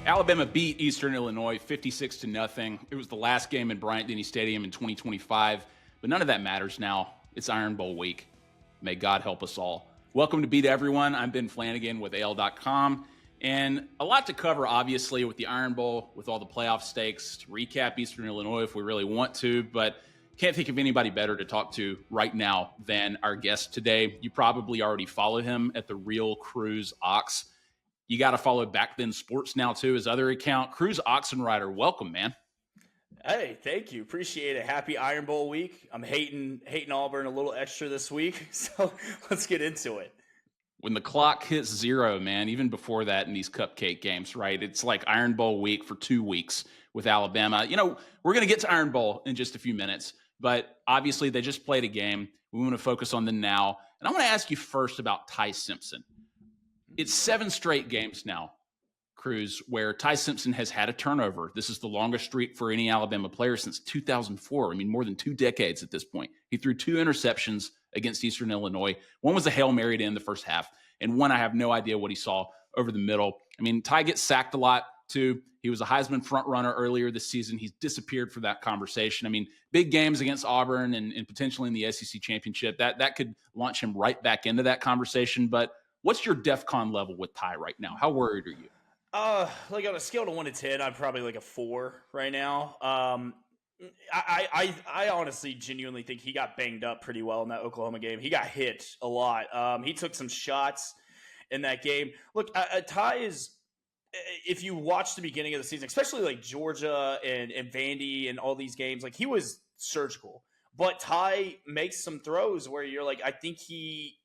Alabama beat Eastern Illinois 56-0. It was the last game in Bryant-Denny Stadium in 2025, but none of that matters now. It's Iron Bowl week. May God help us all. Welcome to Beat Everyone. I'm Ben Flanagan with AL.com, and a lot to cover, obviously, with the Iron Bowl, with all the playoff stakes, to recap Eastern Illinois if we really want to, but can't think of anybody better to talk to right now than our guest today. You probably already follow him at the Real Cruz Ox. You got to follow Back Then Sports now, too, his other account. Cruz Oxenrider, welcome, man. Hey, thank you. Appreciate it. Happy Iron Bowl week. I'm hating Auburn a little extra this week, so let's get into it. When the clock hits zero, man, even before that in these cupcake games, right? It's like Iron Bowl week for 2 weeks with Alabama. You know, we're going to get to Iron Bowl in just a few minutes, but obviously they just played a game. We want to focus on the now. And I want to ask you first about Ty Simpson. It's 7 straight games now, Cruz, where Ty Simpson has had a turnover. This is the longest streak for any Alabama player since 2004. I mean, more than 2 decades at this point. He threw 2 interceptions against Eastern Illinois. One was a Hail Mary to end the first half, and one I have no idea what he saw over the middle. I mean, Ty gets sacked a lot, too. He was a Heisman front runner earlier this season. He's disappeared for that conversation. I mean, big games against Auburn and potentially in the SEC championship, that could launch him right back into that conversation. But what's your DEFCON level with Ty right now? How worried are you? Like on a scale of 1 to 10, I'm probably like a 4 right now. I honestly genuinely think he got banged up pretty well in that Oklahoma game. He got hit a lot. He took some shots in that game. Look, Ty is, if you watch the beginning of the season, especially like Georgia and Vandy and all these games, like he was surgical. But Ty makes some throws where you're like, I think he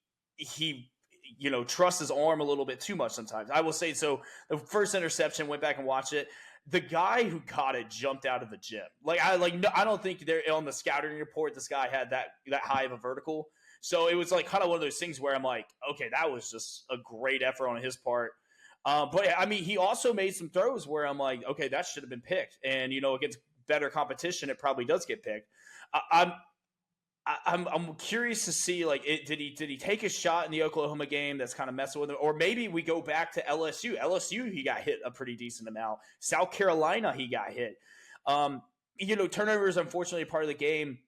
trusts his arm a little bit too much sometimes. I will say, so the first interception, went back and watched it. The guy who caught it jumped out of the gym. I don't think they're on the scouting report this guy had that high of a vertical. So it was like kind of one of those things where I'm like, okay, that was just a great effort on his part. But I mean, he also made some throws where I'm like, okay, that should have been picked. And against better competition, it probably does get picked. I'm curious to see, like, did he take a shot in the Oklahoma game that's kind of messing with him? Or maybe we go back to LSU. LSU, he got hit a pretty decent amount. South Carolina, he got hit. Turnover is unfortunately a part of the game,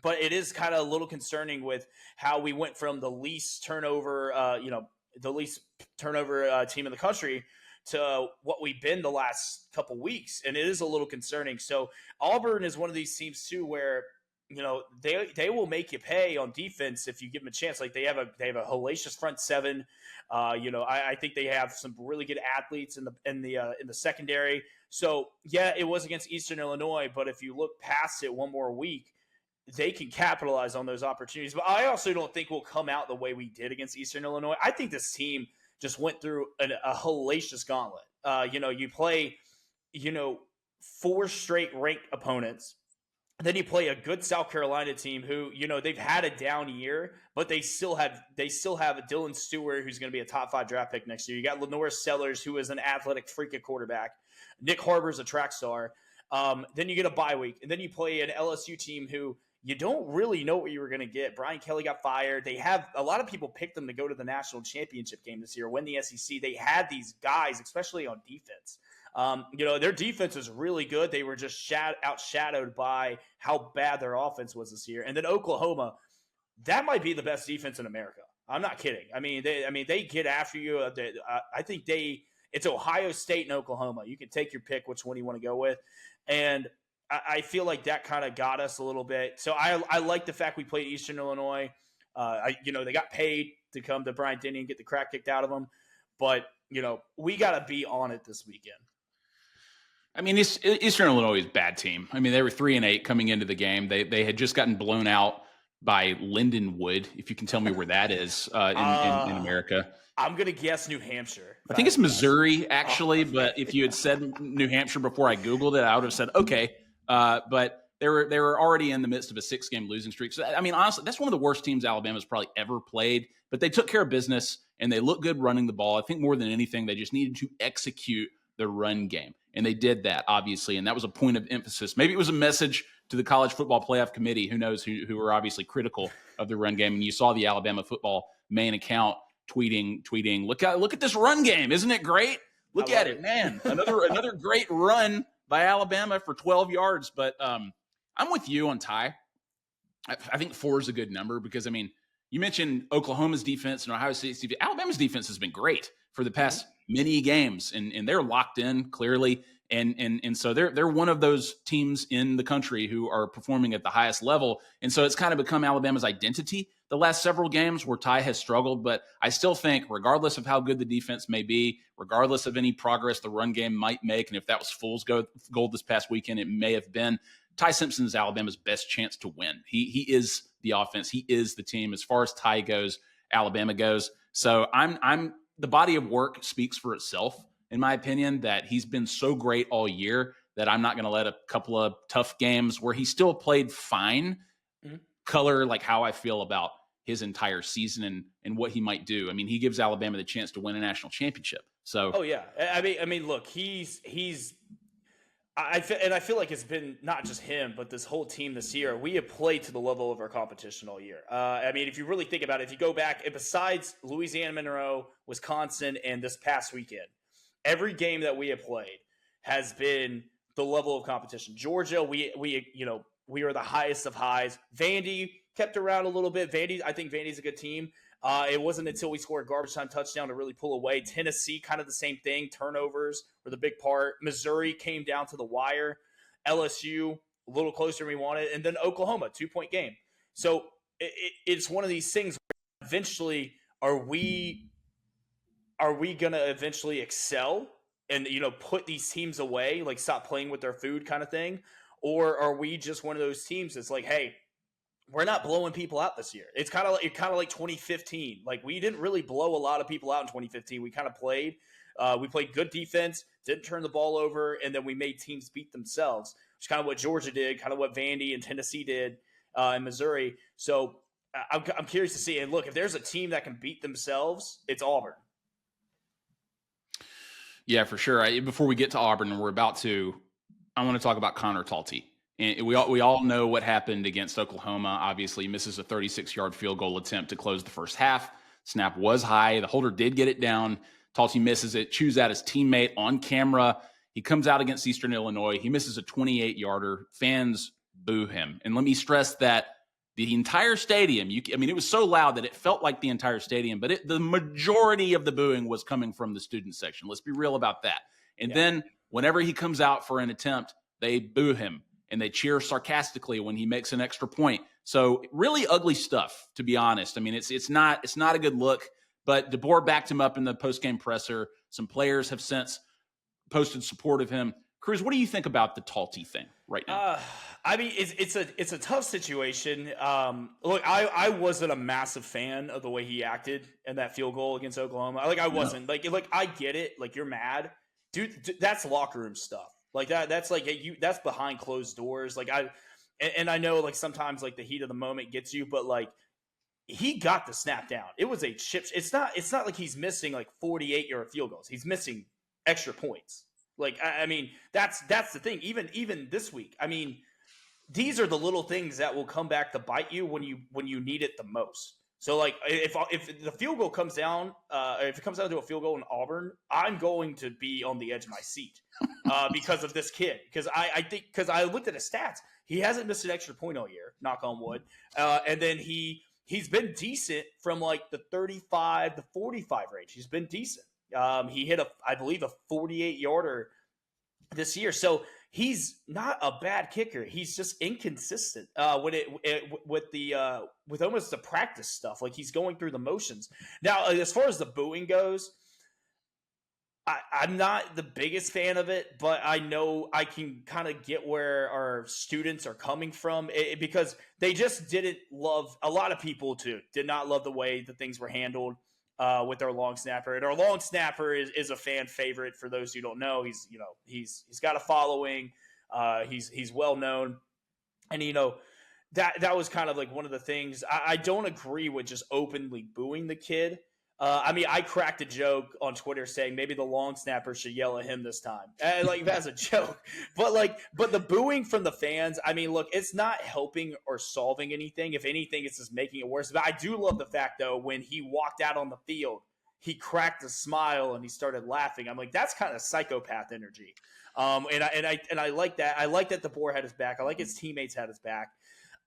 but it is kind of a little concerning with how we went from the least turnover, team in the country to what we've been the last couple weeks. And it is a little concerning. So Auburn is one of these teams too, where they will make you pay on defense if you give them a chance. Like they have a hellacious front seven. I think they have some really good athletes in the secondary. So yeah, it was against Eastern Illinois, but if you look past it one more week, they can capitalize on those opportunities. But I also don't think we'll come out the way we did against Eastern Illinois. I think this team just went through a hellacious gauntlet. You play, 4 straight ranked opponents. Then you play a good South Carolina team who, they've had a down year, but they still have a Dylan Stewart who's going to be a top 5 draft pick next year. You got Lenore Sellers, who is an athletic freak at quarterback. Nick Harbor's a track star. Then you get a bye week, and then you play an LSU team who you don't really know what you were going to get. Brian Kelly got fired. They have a lot of people picked them to go to the national championship game this year, win the SEC. They had these guys, especially on defense. Their defense is really good. They were just outshadowed by how bad their offense was this year. And then Oklahoma, that might be the best defense in America. I'm not kidding. They get after you. I think it's Ohio State and Oklahoma. You can take your pick which one you want to go with. And I feel like that kind of got us a little bit. So I like the fact we played Eastern Illinois. They got paid to come to Bryant-Denny and get the crap kicked out of them. But, we got to be on it this weekend. I mean, Eastern Illinois is a bad team. I mean, they were 3-8 coming into the game. They had just gotten blown out by Lindenwood, if you can tell me where that is in America. I'm going to guess New Hampshire. I think it's Missouri, actually. But if you had said New Hampshire before I Googled it, I would have said, okay. But they were already in the midst of a 6-game losing streak. So, I mean, honestly, that's one of the worst teams Alabama's probably ever played. But they took care of business, and they look good running the ball. I think more than anything, they just needed to execute the run game. And they did that, obviously, and that was a point of emphasis. Maybe it was a message to the College Football Playoff Committee, who knows, who were obviously critical of the run game. And you saw the Alabama football main account tweeting, look at this run game. Isn't it great? Look at it, man. Another great run by Alabama for 12 yards. But I'm with you on Ty. I think 4 is a good number because, I mean, you mentioned Oklahoma's defense and Ohio State's defense. Alabama's defense has been great for the past many games, and they're locked in clearly. And so they're one of those teams in the country who are performing at the highest level. And so it's kind of become Alabama's identity the last several games where Ty has struggled. But I still think, regardless of how good the defense may be, regardless of any progress the run game might make, and if that was fool's gold this past weekend, it may have been, Ty Simpson is Alabama's best chance to win. He is the offense. He is the team. As far as Ty goes, Alabama goes. So I'm the body of work speaks for itself, in my opinion, that he's been so great all year that I'm not going to let a couple of tough games where he still played fine color like how I feel about his entire season and what he might do. I mean, he gives Alabama the chance to win a national championship. So, oh yeah, I mean, look, I feel like it's been not just him, but this whole team this year. We have played to the level of our competition all year. I mean, if you really think about it, if you go back, and besides Louisiana Monroe, Wisconsin, and this past weekend, every game that we have played has been the level of competition. Georgia, we are the highest of highs. Vandy kept around a little bit. I think Vandy's a good team. It wasn't until we scored a garbage time touchdown to really pull away. Tennessee, kind of the same thing. Turnovers were the big part. Missouri came down to the wire. LSU, a little closer than we wanted. And then Oklahoma, 2-point game. So it's one of these things where eventually are we going to eventually excel and, put these teams away, like stop playing with their food kind of thing? Or are we just one of those teams that's like, hey, we're not blowing people out this year. It's kind of like 2015. Like, we didn't really blow a lot of people out in 2015. We kind of played. We played good defense, didn't turn the ball over, and then we made teams beat themselves, which is kind of what Georgia did, kind of what Vandy and Tennessee did in Missouri. So I'm curious to see. And look, if there's a team that can beat themselves, it's Auburn. Yeah, for sure. Before we get to Auburn, and I want to talk about Connor Talty. And we all know what happened against Oklahoma. Obviously, he misses a 36-yard field goal attempt to close the first half. Snap was high. The holder did get it down. Talty misses it, chews out his teammate on camera. He comes out against Eastern Illinois. He misses a 28-yarder. Fans boo him. And let me stress that the entire stadium, it was so loud that it felt like the entire stadium, but the majority of the booing was coming from the student section. Let's be real about that. And then whenever he comes out for an attempt, they boo him. And they cheer sarcastically when he makes an extra point. So really ugly stuff, to be honest. I mean, it's not a good look. But DeBoer backed him up in the postgame presser. Some players have since posted support of him. Cruz, what do you think about the Talty thing right now? I mean, it's a tough situation. Look, I wasn't a massive fan of the way he acted in that field goal against Oklahoma. I wasn't. No. Like I get it. Like, you're mad, dude. That's locker room stuff. Like that's like that's behind closed doors. Like I know, like, sometimes like the heat of the moment gets you, but like, he got the snap down. It was a chip. It's not like he's missing like 48-yard field goals. He's missing extra points. Like, I mean, that's the thing. Even this week, I mean, these are the little things that will come back to bite you when you need it the most. So, like, if the field goal comes down, if it comes down to a field goal in Auburn, I'm going to be on the edge of my seat because of this kid. Because I looked at his stats, he hasn't missed an extra point all year, knock on wood. And then he's been decent from like the 35 to 45 range. He's been decent. He hit I believe a 48-yarder this year. So he's not a bad kicker. He's just inconsistent with almost the practice stuff. Like, he's going through the motions. Now, as far as the booing goes, I'm not the biggest fan of it, but I know I can kind of get where our students are coming from because they just didn't love. A lot of people too did not love the way that things were handled with our long snapper. And our long snapper is a fan favorite. For those who don't know, he's got a following. He's well known, and that was kind of like one of the things. I don't agree with just openly booing the kid. I mean, I cracked a joke on Twitter saying maybe the long snapper should yell at him this time. Like, that's a joke. But the booing from the fans, I mean, look, it's not helping or solving anything. If anything, it's just making it worse. But I do love the fact, though, when he walked out on the field, he cracked a smile and he started laughing. I'm like, that's kind of psychopath energy. And I like that. I like that DeBoer had his back. I like his teammates had his back.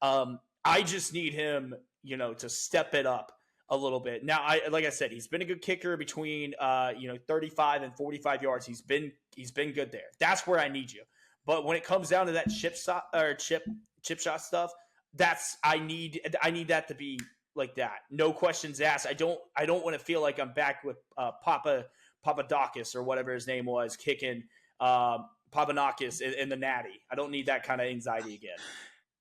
I just need him, to step it up a little bit. Now, like I said, he's been a good kicker between 35 and 45 yards. He's been good there. That's where I need you. But when it comes down to that chip shot stuff, I need that to be like that. No questions asked. I don't want to feel like I'm back with Papadakis or whatever his name was kicking Papanakis in the Natty. I don't need that kind of anxiety again.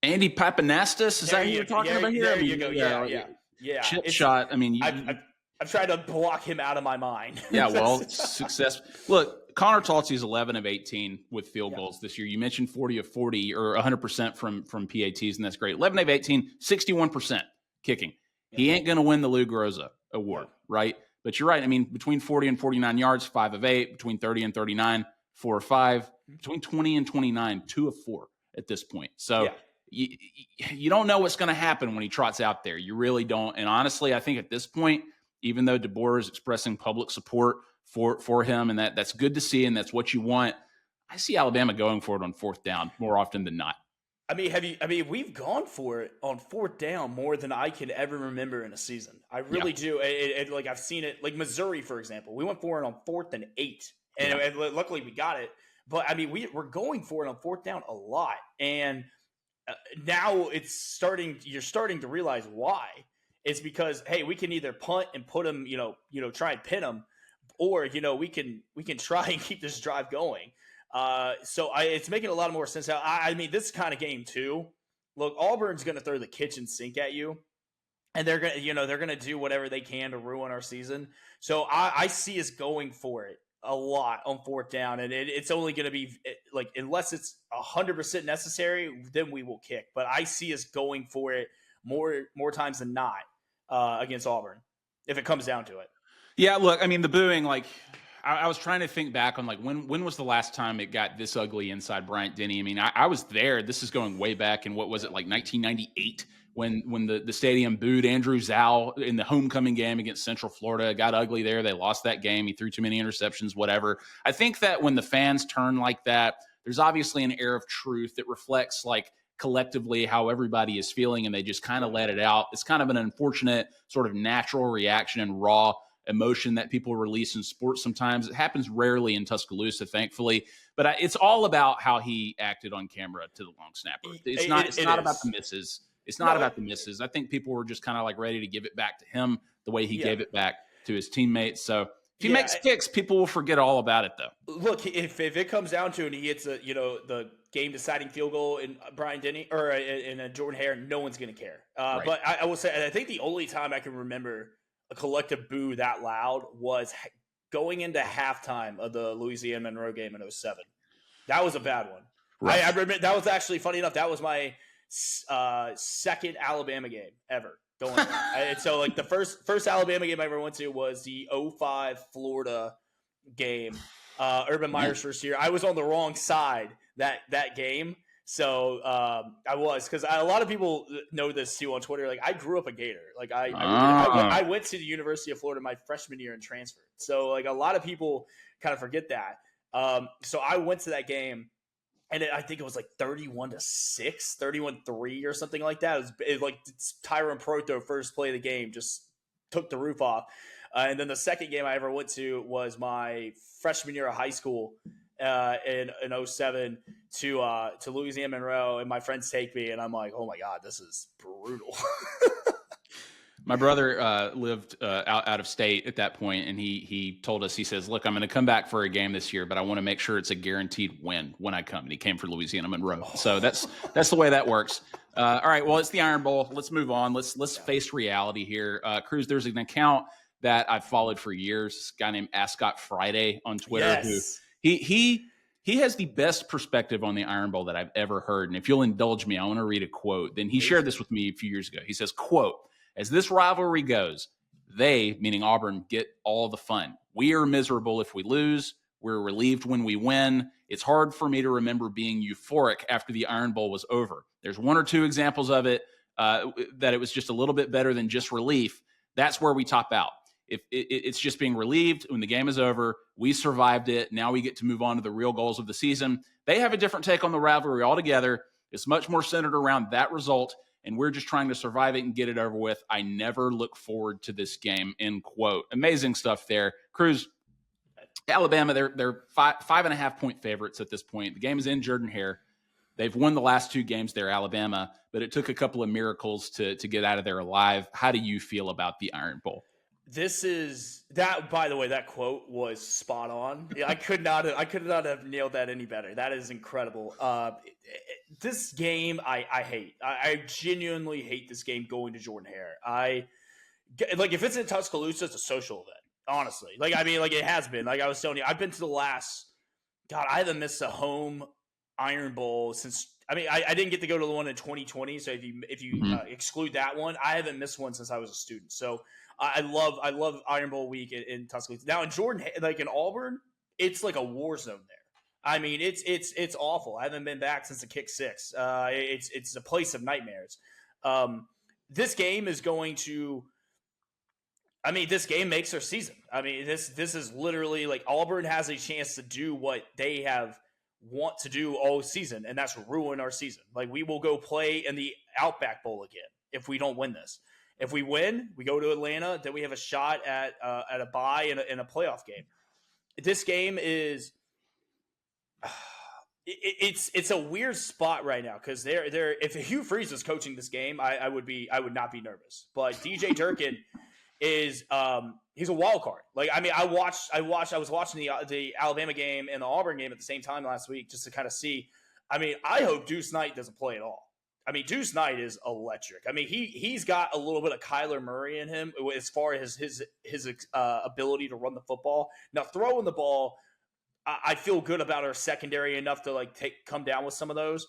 Andy Papanastis, is that who you're talking about here? There you go. Yeah. Chip shot. I mean, I've tried to block him out of my mind. Yeah, well, success. Look, Connor Talty is 11 of 18 with field goals this year. You mentioned 40 of 40 or 100% from PATs, and that's great. 11 of 18, 61% kicking. He ain't going to win the Lou Groza award, right? But you're right. I mean, between 40 and 49 yards, 5 of 8. Between 30 and 39, 4 of 5. Between 20 and 29, 2 of 4 at this point. So you don't know what's going to happen when he trots out there. You really don't. And honestly, I think at this point, even though DeBoer is expressing public support for him, and that's good to see, and that's what you want, I see Alabama going for it on fourth down more often than not. I mean, we've gone for it on fourth down more than I can ever remember in a season. I really do. Like I've seen it, like Missouri, for example. We went for it on 4th and 8, and luckily we got it. But I mean, we're going for it on fourth down a lot, and now you're starting to realize why. It's because, hey, we can either punt and put them, try and pin them, or we can try and keep this drive going. So it's making a lot more sense. I mean, this kind of game too. Look, Auburn's going to throw the kitchen sink at you, and they're going to do whatever they can to ruin our season. So I see us going for it a lot on fourth down, and it's only going to be like, unless it's 100% necessary, then we will kick. But I see us going for it more times than not against Auburn if it comes down to it. Yeah, look, I mean, the booing, like, I was trying to think back on, like, when was the last time it got this ugly inside Bryant-Denny? I mean, I was there. This is going way back in, what was it, like 1998 when the stadium booed Andrew Zhao in the homecoming game against Central Florida. It got ugly there. They lost that game. He threw too many interceptions, whatever. I think that when the fans turn like that, there's obviously an air of truth that reflects, like, collectively how everybody is feeling, and they just kind of let it out. It's kind of an unfortunate sort of natural reaction and raw emotion that people release in sports sometimes. It happens rarely in Tuscaloosa, thankfully, but it's all about how he acted on camera to the long snapper. It's not about the misses. It's not about the misses. I think people were just kind of like ready to give it back to him the way he gave it back to his teammates. So if he makes kicks, people will forget all about it, though. Look, if it comes down to it and he hits the game-deciding field goal in Bryant-Denny or in Jordan Hare, no one's going to care. Right. But I will say, I think the only time I can remember a collective boo that loud was going into halftime of the Louisiana Monroe game in 2007. That was a bad one. Right. I remember that was actually, funny enough, that was my second Alabama game ever going there. So like the first Alabama game I ever went to was the 2005 Florida game. Urban Meyer's first year. I was on the wrong side that game. So I was, because a lot of people know this too on Twitter. Like, I grew up a Gator. Like I went to the University of Florida my freshman year and transferred. So like a lot of people kind of forget that. So I went to that game, and I think it was like 31-6, 31-3 or something like that. It was like Tyron Proto, first play of the game, just took the roof off. And then the second game I ever went to was my freshman year of high school in 2007 to Louisiana Monroe, and my friends take me, and I'm like, oh my God, this is brutal. My brother lived out of state at that point, and he told us, he says, look, I'm going to come back for a game this year, but I want to make sure it's a guaranteed win when I come. And he came for Louisiana Monroe. So that's the way that works. All right, well, it's the Iron Bowl. Let's move on. Let's face reality here. Cruz, there's an account that I've followed for years, this guy named Ascot Friday on Twitter. Yes. Who he has the best perspective on the Iron Bowl that I've ever heard. And if you'll indulge me, I want to read a quote. Then he shared this with me a few years ago. He says, quote, as this rivalry goes, they, meaning Auburn, get all the fun. We are miserable if we lose. We're relieved when we win. It's hard for me to remember being euphoric after the Iron Bowl was over. There's one or two examples of it that it was just a little bit better than just relief. That's where we top out. If it's just being relieved when the game is over, we survived it. Now we get to move on to the real goals of the season. They have a different take on the rivalry altogether. It's much more centered around that result, and we're just trying to survive it and get it over with. I never look forward to this game, end quote. Amazing stuff there. Cruz, Alabama, they're 5.5-point favorites at this point. The game is in Jordan-Hare. They've won the last 2 games there, Alabama, but it took a couple of miracles to get out of there alive. How do you feel about the Iron Bowl? This is that. By the way, that quote was spot on. I could not have nailed that any better. That is incredible. This game, I hate. I genuinely hate this game going to Jordan-Hare. If it's in Tuscaloosa, it's a social event. Honestly, it has been. Like I was telling you, I've been to the last. God, I haven't missed a home Iron Bowl since. I didn't get to go to the one in 2020. So if you exclude that one, I haven't missed one since I was a student. So I love Iron Bowl week in Tuscaloosa. Now in Jordan, like in Auburn, it's like a war zone there. It's awful. I haven't been back since the kick 6. It's a place of nightmares. This game is going to. This game makes their season. This is literally like Auburn has a chance to do what they want to do all season, and that's ruin our season. Like we will go play in the Outback Bowl again if we don't win this. If we win, we go to Atlanta, then we have a shot at a bye in a playoff game. This game is it's a weird spot right now because they're if Hugh Freeze was coaching this game, I would not be nervous. But DJ Durkin is he's a wild card. I was watching the Alabama game and the Auburn game at the same time last week just to kind of see. I hope Deuce Knight doesn't play at all. Deuce Knight is electric. He's got a little bit of Kyler Murray in him as far as his ability to run the football. Now throwing the ball, I feel good about our secondary enough to come down with some of those,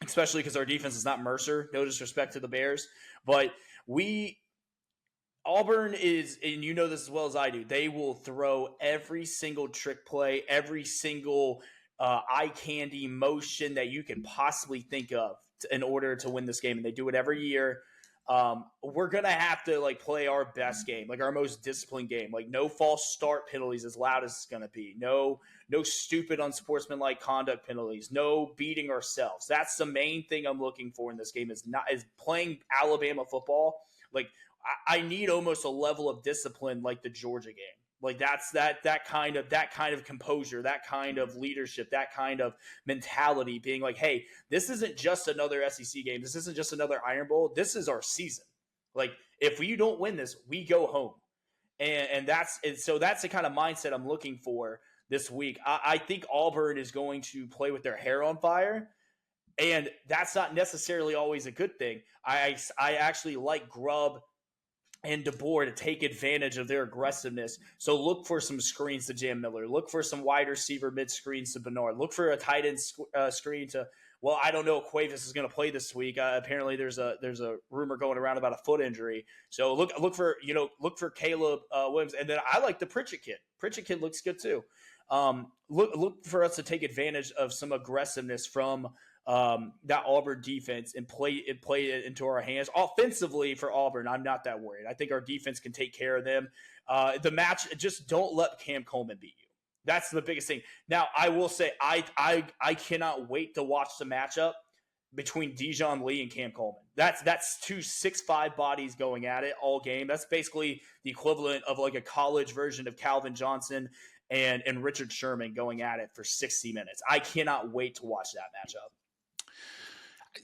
especially because our defense is not Mercer. No disrespect to the Bears, but Auburn is, and you know this as well as I do, they will throw every single trick play, every single eye candy motion that you can possibly think of in order to win this game. And they do it every year. We're going to have to play our best game, our most disciplined game. No false start penalties as loud as it's going to be. No stupid unsportsmanlike conduct penalties. No beating ourselves. That's the main thing I'm looking for in this game is playing Alabama football. I need almost a level of discipline like the Georgia game. That's that kind of composure, that kind of leadership, that kind of mentality being hey, this isn't just another SEC game. This isn't just another Iron Bowl. This is our season. If we don't win this, we go home. And so that's the kind of mindset I'm looking for this week. I think Auburn is going to play with their hair on fire. And that's not necessarily always a good thing. I actually like Grubb and DeBoer to take advantage of their aggressiveness. So look for some screens to Jam Miller. Look for some wide receiver mid screens to Bernard. Look for a tight end screen to. Well, I don't know if Cuevas is going to play this week. Apparently, there's a rumor going around about a foot injury. So look for Caleb Williams, and then I like the Pritchett kid. Pritchett kid looks good too. Look for us to take advantage of some aggressiveness from that Auburn defense and play it into our hands. Offensively for Auburn, I'm not that worried. I think our defense can take care of them. The match, just don't let Cam Coleman beat you. That's the biggest thing. Now, I will say I cannot wait to watch the matchup between Dijon Lee and Cam Coleman. That's 2 6'5" bodies going at it all game. That's basically the equivalent of a college version of Calvin Johnson and Richard Sherman going at it for 60 minutes. I cannot wait to watch that matchup.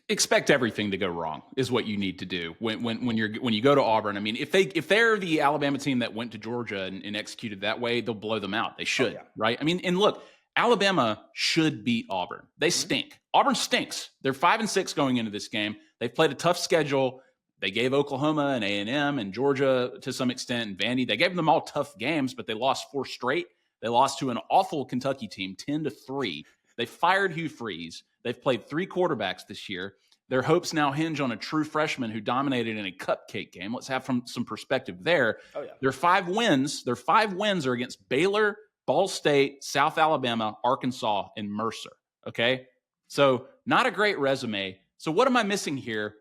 Expect everything to go wrong is what you need to do when you go to Auburn. If they're the Alabama team that went to Georgia and executed that way, they'll blow them out. They should, right? And look, Alabama should beat Auburn. They stink. Auburn stinks. They're 5-6 going into this game. They've played a tough schedule. They gave Oklahoma and A&M and Georgia to some extent and Vandy. They gave them all tough games, but they lost 4 straight. They lost to an awful Kentucky team, 10-3. They fired Hugh Freeze. They've played 3 quarterbacks this year. Their hopes now hinge on a true freshman who dominated in a cupcake game. Let's have some perspective there. Oh, yeah. Their 5 wins are against Baylor, Ball State, South Alabama, Arkansas, and Mercer. Okay? So not a great resume. So what am I missing here?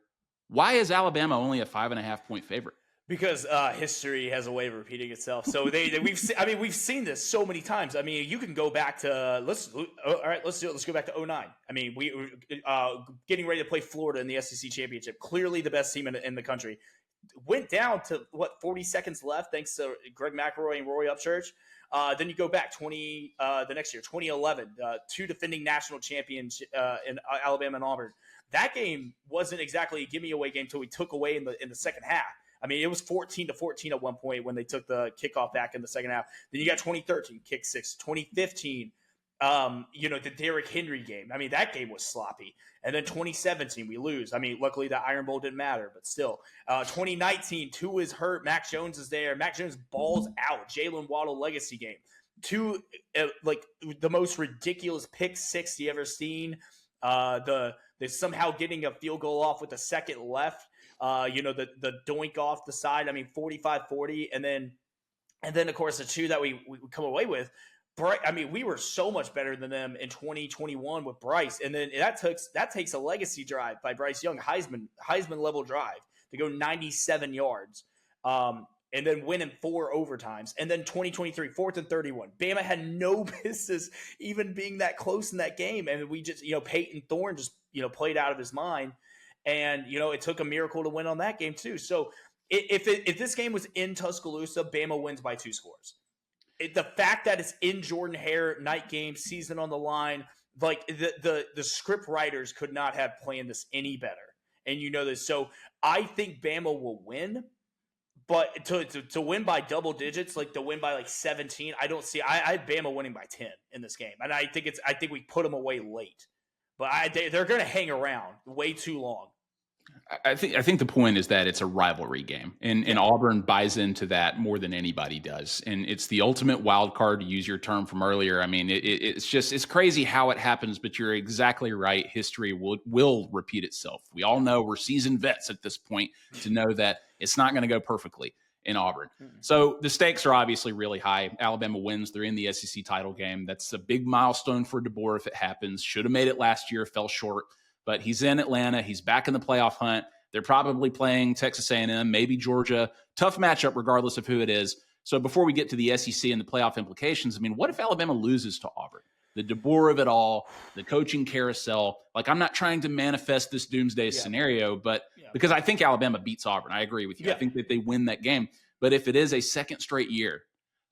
Why is Alabama only a 5.5-point favorite? Because history has a way of repeating itself. So we've seen this so many times. I mean, you can go back to let's do it. Let's go back to '09. I mean, we getting ready to play Florida in the SEC championship. Clearly the best team in the country. Went down to 40 seconds left thanks to Greg McElroy and Roy Upchurch. Then you go back the next year, 2011, two defending national champions in Alabama and Auburn. That game wasn't exactly a give me away game until we took away in the second half. I mean, it was 14-14 at one point when they took the kickoff back in the second half. Then you got 2013, kick six. 2015, the Derrick Henry game. I mean, that game was sloppy. And then 2017, we lose. I mean, luckily the Iron Bowl didn't matter, but still. 2019, Tua is hurt. Mac Jones is there. Mac Jones balls out. Jalen Waddle legacy game. Two, the most ridiculous pick six you ever seen. They're somehow getting a field goal off with a second left. The doink off the side. I mean, 45-40. And then of course, the two that we come away with. I mean, we were so much better than them in 2021 with Bryce. And then that takes a legacy drive by Bryce Young, Heisman level drive to go 97 yards. And then win in 4 overtimes. And then 2023, 4th and 31. Bama had no business even being that close in that game. And we just, Peyton Thorne just, played out of his mind. And, it took a miracle to win on that game too. So if this game was in Tuscaloosa, Bama wins by 2 scores. The fact that it's in Jordan-Hare, night game, season on the line, like the script writers could not have planned this any better. And you know this. So I think Bama will win. But to win by double digits, like to win by like 17, I don't see. I had Bama winning by 10 in this game, and I think we put them away late. But they're going to hang around way too long. I think the point is that it's a rivalry game, and Auburn buys into that more than anybody does, and it's the ultimate wild card, to use your term from earlier. I mean, it's crazy how it happens, but you're exactly right. History will repeat itself. We all know we're seasoned vets at this point to know that it's not going to go perfectly in Auburn. So the stakes are obviously really high. Alabama wins. They're in the SEC title game. That's a big milestone for DeBoer if it happens. Should have made it last year, fell short. But he's in Atlanta. He's back in the playoff hunt. They're probably playing Texas A&M, maybe Georgia. Tough matchup regardless of who it is. So before we get to the SEC and the playoff implications, I mean, what if Alabama loses to Auburn? The DeBoer of it all, the coaching carousel. Like, I'm not trying to manifest this doomsday scenario, but because I think Alabama beats Auburn. I agree with you. I think that they win that game. But if it is a second straight year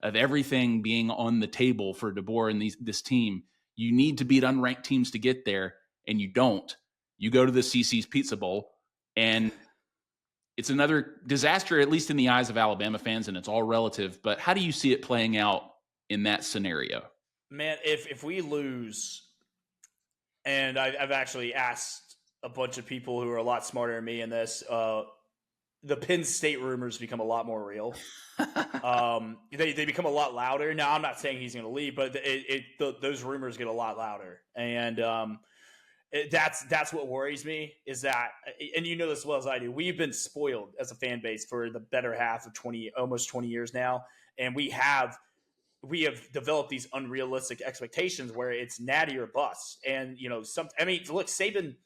of everything being on the table for DeBoer and this team, you need to beat unranked teams to get there, and you don't. You go to the CC's Pizza Bowl, and it's another disaster, at least in the eyes of Alabama fans, and it's all relative. But how do you see it playing out in that scenario? Man, if we lose, and I've actually asked a bunch of people who are a lot smarter than me in this, the Penn State rumors become a lot more real. They become a lot louder. Now, I'm not saying he's going to leave, but those rumors get a lot louder. And that's what worries me is that, and you know this as well as I do, we've been spoiled as a fan base for the better half of almost 20 years now. And we have developed these unrealistic expectations where it's natty or bust. And, look, Saban,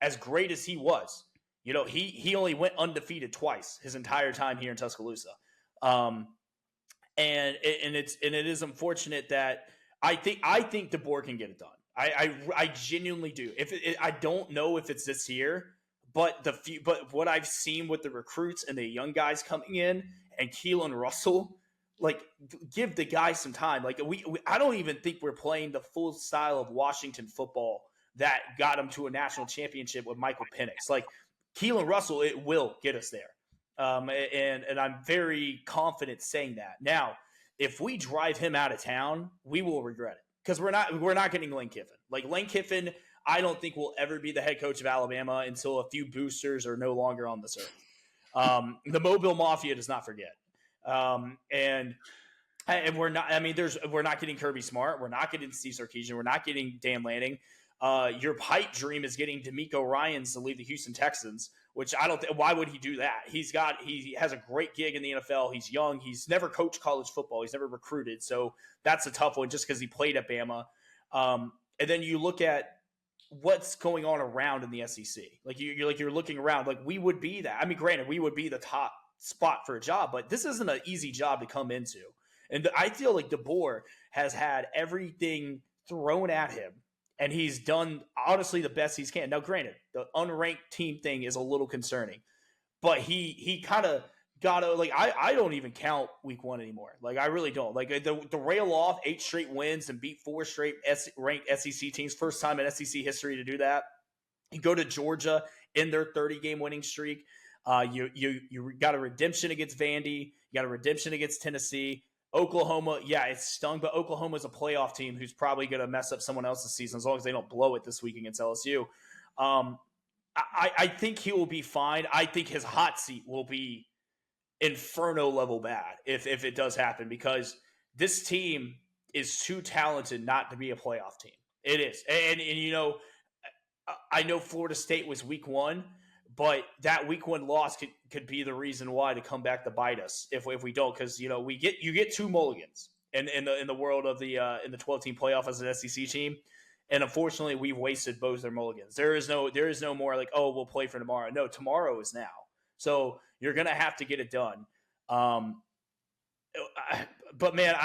as great as he was, he only went undefeated twice his entire time here in Tuscaloosa. And it is unfortunate that I think DeBoer can get it done. I genuinely do. I don't know if it's this year, but what I've seen with the recruits and the young guys coming in and Keelan Russell, like, give the guy some time. Like I don't even think we're playing the full style of Washington football that got him to a national championship with Michael Penix. Like Keelan Russell, it will get us there. And I'm very confident saying that. Now, if we drive him out of town, we will regret it. Because we're not getting Lane Kiffin. Like Lane Kiffin, I don't think will ever be the head coach of Alabama until a few boosters are no longer on this earth. The Mobile Mafia does not forget. And we're not. I mean, we're not getting Kirby Smart. We're not getting Steve Sarkisian. We're not getting Dan Lanning. Your pipe dream is getting DeMeco Ryans to leave the Houston Texans, which I don't. Why would he do that? He has a great gig in the NFL. He's young. He's never coached college football. He's never recruited. So that's a tough one just because he played at Bama. And then you look at what's going on around in the SEC. Like you're looking around. Like we would be that. I mean, granted, we would be the top spot for a job, but this isn't an easy job to come into. And I feel like DeBoer has had everything thrown at him, and he's done honestly the best he can. Now, granted, the unranked team thing is a little concerning, but he kind of got to like I don't even count week 1 anymore. Like I really don't. Like the rail off 8 straight wins and beat 4 straight ranked SEC teams, first time in SEC history to do that. You go to Georgia in their 30-game winning streak. You got a redemption against Vandy. You got a redemption against Tennessee. Oklahoma, yeah, it stung, but Oklahoma's a playoff team who's probably going to mess up someone else's season as long as they don't blow it this week against LSU. I think he will be fine. I think his hot seat will be inferno level bad if it does happen, because this team is too talented not to be a playoff team. It is. And you know, I know Florida State was week 1, but that week 1 loss could be the reason why to come back to bite us if we don't, because you know you get 2 mulligans in the world of the in the 12-team playoff as an SEC team, and unfortunately we've wasted both their mulligans. There is no more like, oh, we'll play for tomorrow. No, tomorrow is now, so you're gonna have to get it done. But man,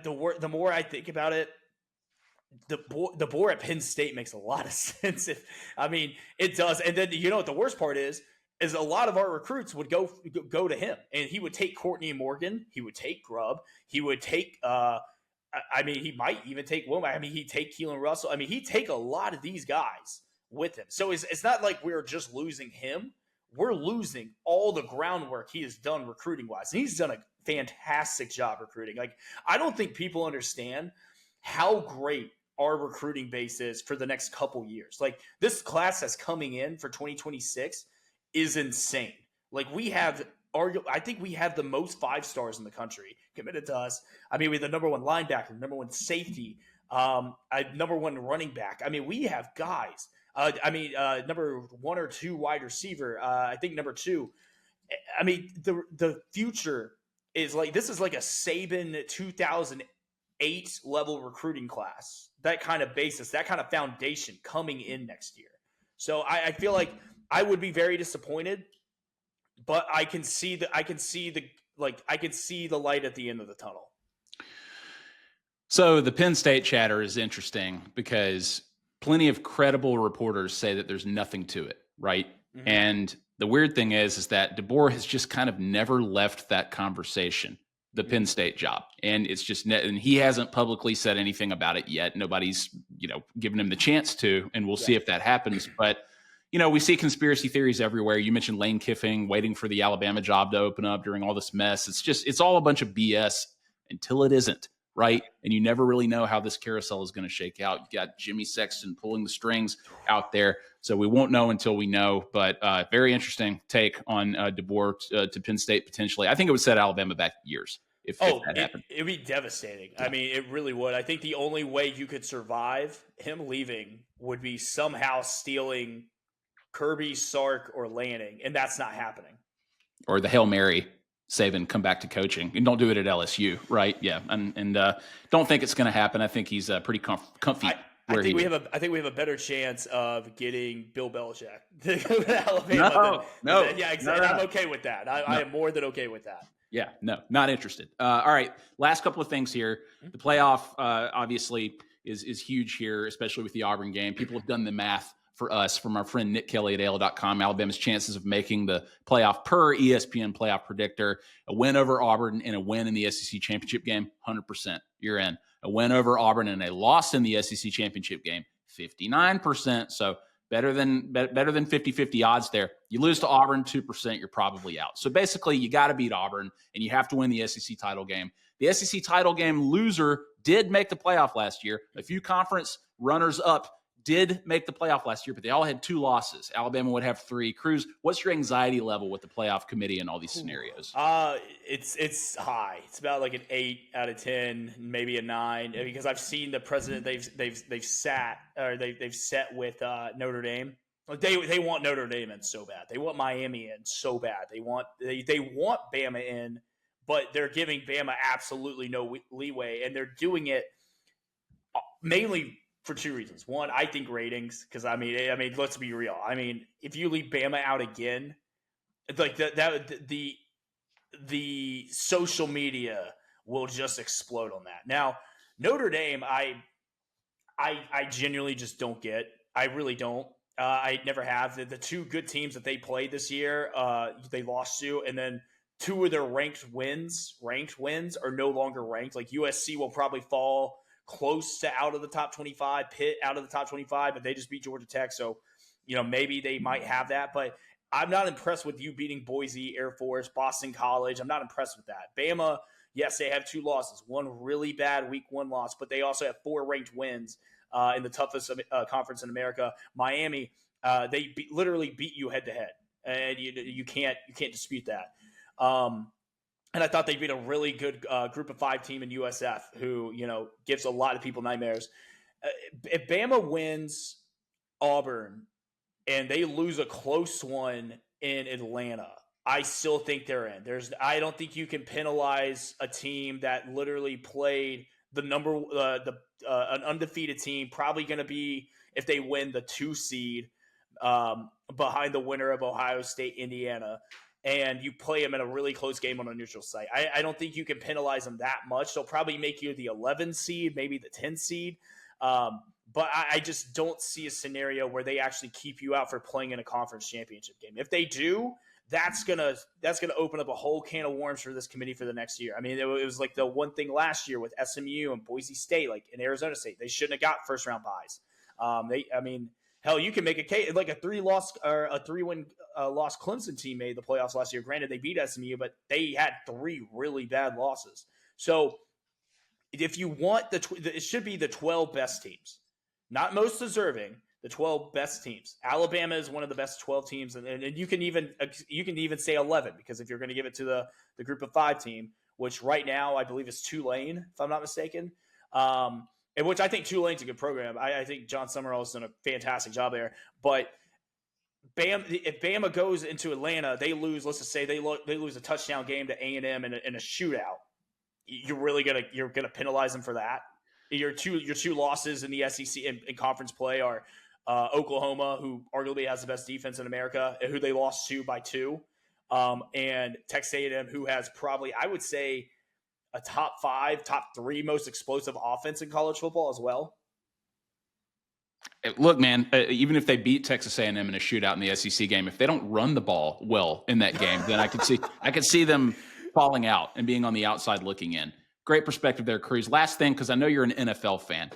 the more I think about it, DeBoer at Penn State makes a lot of sense. It does. And then you know what the worst part is a lot of our recruits would go to him, and he would take Courtney Morgan, he would take Grubb, he would take he might even take Womack. He'd take Keelan Russell. He'd take a lot of these guys with him. So it's not like we're just losing him. We're losing all the groundwork he has done recruiting wise. And he's done a fantastic job recruiting. Like, I don't think people understand how great our recruiting base is for the next couple years. Like, this class that's coming in for 2026 is insane. Like, I think we have the most 5-stars in the country committed to us. We have the number 1 linebacker, number 1 safety, number 1 running back. We have guys. Number 1 or 2 wide receiver. I think number 2. The future is like, this is like a Saban 2008 level recruiting class. That kind of basis, that kind of foundation coming in next year. So I feel like I would be very disappointed, but I can see the light at the end of the tunnel. So the Penn State chatter is interesting because plenty of credible reporters say that there's nothing to it, right? Mm-hmm. And the weird thing is that DeBoer has just kind of never left that conversation, the Penn State job. And it's just, and he hasn't publicly said anything about it yet. Nobody's, given him the chance to, and we'll see if that happens. But, we see conspiracy theories everywhere. You mentioned Lane Kiffin waiting for the Alabama job to open up during all this mess. It's all a bunch of BS until it isn't, right? And you never really know how this carousel is going to shake out. You got Jimmy Sexton pulling the strings out there. So we won't know until we know. But very interesting take on DeBoer to Penn State potentially. I think it would set Alabama back years if that happened. It'd be devastating. Yeah. It really would. I think the only way you could survive him leaving would be somehow stealing Kirby, Sark, or Lanning, and that's not happening. Or the Hail Mary, Saban come back to coaching, and don't do it at LSU, right? Yeah, and don't think it's going to happen. I think he's pretty comfy. I think we have a better chance of getting Bill Belichick to go to Alabama. No. Yeah, exactly. No. I'm okay with that. I am more than okay with that. Yeah, no, not interested. All right, last couple of things here. The playoff obviously is huge here, especially with the Auburn game. People have done the math for us from our friend Nick Kelly at AL.com. Alabama's chances of making the playoff per ESPN playoff predictor: a win over Auburn and a win in the SEC championship game, 100%. You're in. A win over Auburn and a loss in the SEC championship game, 59%. So better than 50-50 odds there. You lose to Auburn, 2%, you're probably out. So basically, you got to beat Auburn, and you have to win the SEC title game. The SEC title game loser did make the playoff last year. A few conference runners-up did make the playoff last year, but they all had 2 losses. Alabama would have 3. Cruz, what's your anxiety level with the playoff committee in all these scenarios? It's high. It's about like an 8 out of 10, maybe a 9, because I've seen the president they've set with Notre Dame. They want Notre Dame in so bad. They want Miami in so bad. They want Bama in, but they're giving Bama absolutely no leeway, and they're doing it mainly for 2 reasons. One, I think ratings, because let's be real. If you leave Bama out again, like the the social media will just explode on that. Now, Notre Dame, I genuinely just don't get. I really don't. I never have. The two good teams that they played this year, they lost to, and then two of their ranked wins are no longer ranked. Like USC will probably fall close to out of the top 25, Pitt out of the top 25, but they just beat Georgia Tech. So, maybe they might have that. But I'm not impressed with you beating Boise, Air Force, Boston College. I'm not impressed with that. Bama, yes, they have two losses, one really bad week one loss, but they also have four ranked wins in the toughest conference in America. Miami, they literally beat you head to head, and you can't dispute that. And I thought they beat a really good group of five team in USF, who gives a lot of people nightmares. If Bama wins Auburn and they lose a close one in Atlanta, I still think they're in. I don't think you can penalize a team that literally played an undefeated team, probably going to be, if they win, the 2 seed behind the winner of Ohio State, Indiana, and you play them in a really close game on a neutral site. I don't think you can penalize them that much. They'll probably make you the 11 seed, maybe the 10 seed. But I just don't see a scenario where they actually keep you out for playing in a conference championship game. If they do, that's gonna open up a whole can of worms for this committee for the next year. I mean, it was like the one thing last year with SMU and Boise State, like in Arizona State, they shouldn't have got first round buys. Hell, you can make a case like a 3-win loss Clemson team made the playoffs last year. Granted, they beat SMU, but they had 3 really bad losses. So if you want it should be the 12 best teams, not most deserving. The 12 best teams. Alabama is one of the best 12 teams, and you can even say 11, because if you're going to give it to the group of 5 team, which right now I believe is Tulane, if I'm not mistaken, and which I think Tulane's a good program. I think John Summerall has done a fantastic job there. But if Bama goes into Atlanta, they lose. Let's just say they lose a touchdown game to A&M in a shootout. You're gonna penalize them for that. Your two losses in the SEC in conference play are Oklahoma, who arguably has the best defense in America, who they lost to by 2, and Texas A&M, who has probably, I would say, a top 5, top 3 most explosive offense in college football as well. Look, man, even if they beat Texas A&M in a shootout in the SEC game, if they don't run the ball well in that game, then I could see them falling out and being on the outside looking in. Great perspective there, Cruz. Last thing, because I know you're an NFL fan.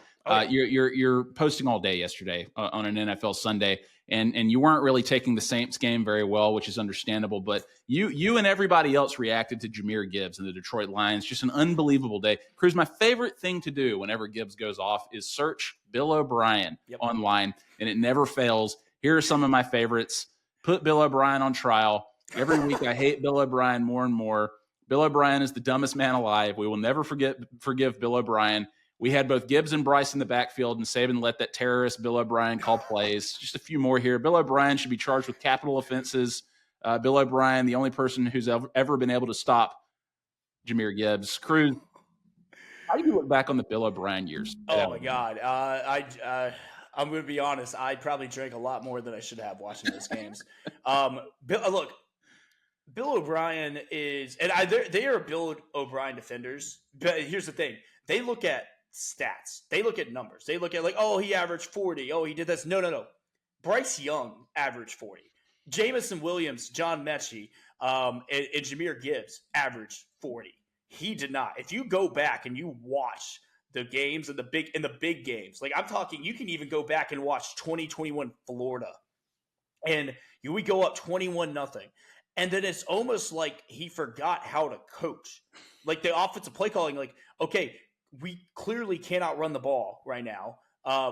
You're posting all day yesterday on an NFL Sunday, and you weren't really taking the Saints game very well, which is understandable. But you and everybody else reacted to Jahmyr Gibbs and the Detroit Lions. Just an unbelievable day. Cruz, my favorite thing to do whenever Gibbs goes off is search Bill O'Brien online, and it never fails. Here are some of my favorites. Put Bill O'Brien on trial. Every week I hate Bill O'Brien more and more. Bill O'Brien is the dumbest man alive. We will never forgive Bill O'Brien. We had both Gibbs and Bryce in the backfield, and Saban let that terrorist Bill O'Brien call plays. Just a few more here. Bill O'Brien should be charged with capital offenses. Bill O'Brien, the only person who's ever been able to stop Jahmyr Gibbs. Cruz, how do you look back on the Bill O'Brien years? Oh, my God. I'm going to be honest. I probably drank a lot more than I should have watching those games. Look, Bill O'Brien is – and they are Bill O'Brien defenders. But here's the thing. They look at stats. They look at numbers. They look at he averaged 40. Oh, he did this. No. Bryce Young averaged 40. Jamison Williams, John Mechie, and Jahmyr Gibbs averaged 40. He did not. If you go back and you watch the games and the big games, like I'm talking, you can even go back and watch 2021 Florida, and we go up 21-0, and then it's almost like he forgot how to coach, like the offensive play calling. Like, okay, we clearly cannot run the ball right now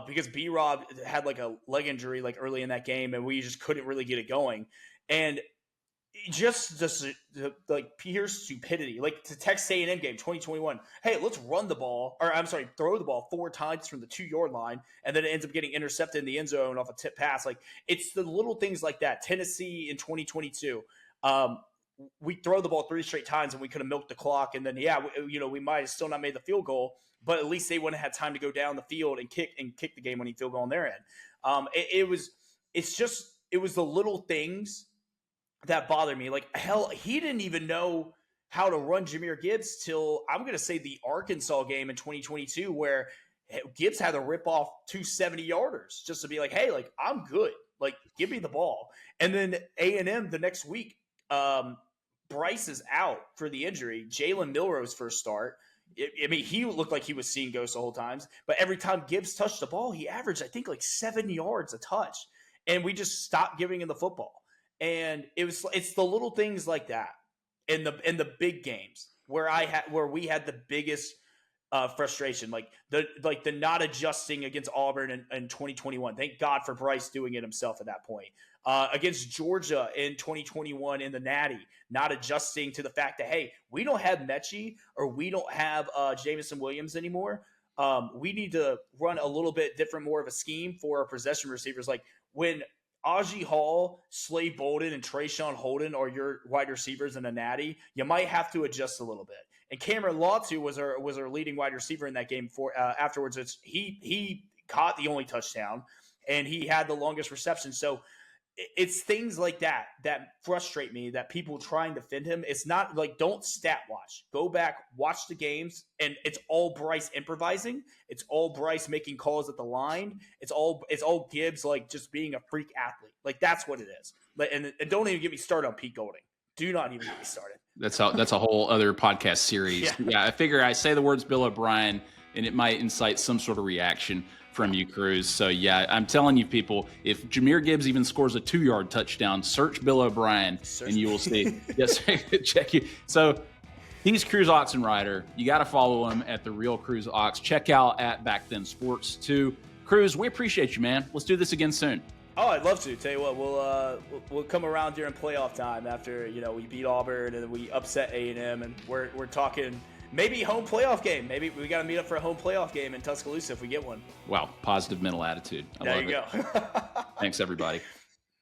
because B-Rob had like a leg injury like early in that game, and we just couldn't really get it going. And just like pure stupidity, like the Texas A&M game 2021. Hey, let's run the ball, or I'm sorry, throw the ball 4 times from the 2-yard line, and then it ends up getting intercepted in the end zone off a tip pass. Like, it's the little things like that. Tennessee in 2022. We throw the ball 3 straight times and we could have milked the clock. And then, we might have still not made the field goal, but at least they wouldn't have had time to go down the field and kick the game-winning field goal on their end. It was the little things that bothered me. Like, hell, he didn't even know how to run Jahmyr Gibbs till, I'm going to say, the Arkansas game in 2022, where Gibbs had to rip off 270-yarders just to be like, hey, like, I'm good. Like, give me the ball. And then A&M the next week, Bryce is out for the injury. Jalen Milroe's first start. I mean, he looked like he was seeing ghosts the whole times. But every time Gibbs touched the ball, he averaged, I think, like 7 yards a touch. And we just stopped giving him the football. And it's the little things like that in the big games where we had the biggest frustration, like the not adjusting against Auburn in 2021. Thank God for Bryce doing it himself at that point. Against Georgia in 2021 in the Natty, not adjusting to the fact that, hey, we don't have Mechie or we don't have Jamison Williams anymore. We need to run a little bit different, more of a scheme for our possession receivers. Like when Aji Hall, Slade Bolden, and Trayshawn Holden are your wide receivers in the Natty, you might have to adjust a little bit. And Cameron Latu was our leading wide receiver in that game. Afterwards, he caught the only touchdown, and he had the longest reception. So it's things like that frustrate me, that people trying to defend him. It's not like, don't stat watch. Go back, watch the games, and it's all Bryce improvising. It's all Bryce making calls at the line. It's all Gibbs, like, just being a freak athlete. Like, that's what it is. And don't even get me started on Pete Golding. Do not even get me started. That's a whole other podcast series. Yeah, I figure I say the words Bill O'Brien, and it might incite some sort of reaction from you, Cruz. So, yeah, I'm telling you, people, if Jahmyr Gibbs even scores a 2-yard touchdown, search Bill O'Brien, and you will see. Yes, check you. So, he's Cruz Oxenrider. You got to follow him at The Real Cruz Ox. Check out at Back Then Sports, too. Cruz, we appreciate you, man. Let's do this again soon. Oh, I'd love to. Tell you what, we'll come around during playoff time after, we beat Auburn and we upset A&M, and we're talking maybe home playoff game. Maybe we got to meet up for a home playoff game in Tuscaloosa if we get one. Wow, positive mental attitude. I love it. There you go. Thanks, everybody.